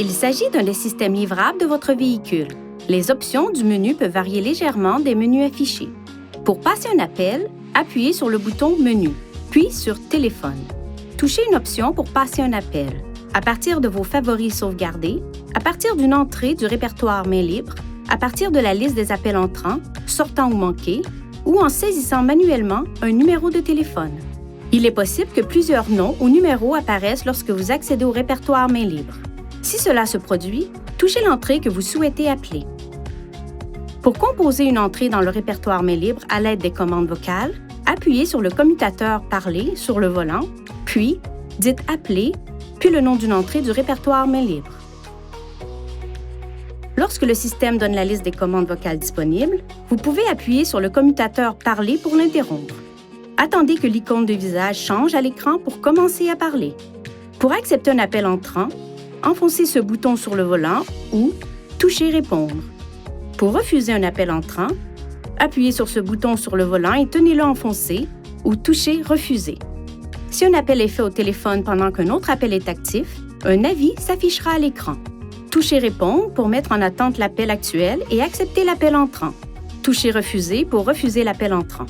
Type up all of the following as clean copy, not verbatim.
Il s'agit d'un des systèmes livrables de votre véhicule. Les options du menu peuvent varier légèrement des menus affichés. Pour passer un appel, appuyez sur le bouton Menu, puis sur Téléphone. Touchez une option pour passer un appel. À partir de vos favoris sauvegardés, à partir d'une entrée du répertoire main libre, à partir de la liste des appels entrants, sortants ou manqués, ou en saisissant manuellement un numéro de téléphone. Il est possible que plusieurs noms ou numéros apparaissent lorsque vous accédez au répertoire main libre. Si cela se produit, touchez l'entrée que vous souhaitez appeler. Pour composer une entrée dans le répertoire main libre à l'aide des commandes vocales, appuyez sur le commutateur « Parler » sur le volant, puis dites « Appeler », puis le nom d'une entrée du répertoire main libre. Lorsque le système donne la liste des commandes vocales disponibles, vous pouvez appuyer sur le commutateur « Parler » pour l'interrompre. Attendez que l'icône de visage change à l'écran pour commencer à parler. Pour accepter un appel entrant, enfoncez ce bouton sur le volant ou touchez « Répondre ». Pour refuser un appel entrant, appuyez sur ce bouton sur le volant et tenez-le enfoncé ou touchez « Refuser ». Si un appel est fait au téléphone pendant qu'un autre appel est actif, un avis s'affichera à l'écran. Touchez « Répondre » pour mettre en attente l'appel actuel et accepter l'appel entrant. Touchez « Refuser » pour refuser l'appel entrant.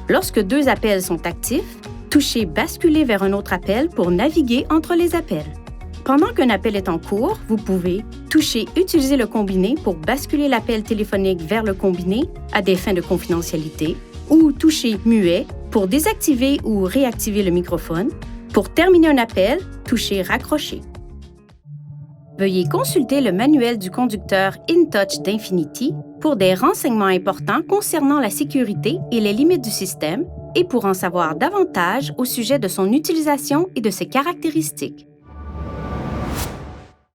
Lorsque deux appels sont actifs, touchez « Basculer vers un autre appel » pour naviguer entre les appels. Pendant qu'un appel est en cours, vous pouvez toucher « Utiliser le combiné » pour basculer l'appel téléphonique vers le combiné à des fins de confidentialité ou toucher « Muet » pour désactiver ou réactiver le microphone. Pour terminer un appel, touchez « Raccrocher ». Veuillez consulter le manuel du conducteur InTouch d'Infinity pour des renseignements importants concernant la sécurité et les limites du système et pour en savoir davantage au sujet de son utilisation et de ses caractéristiques.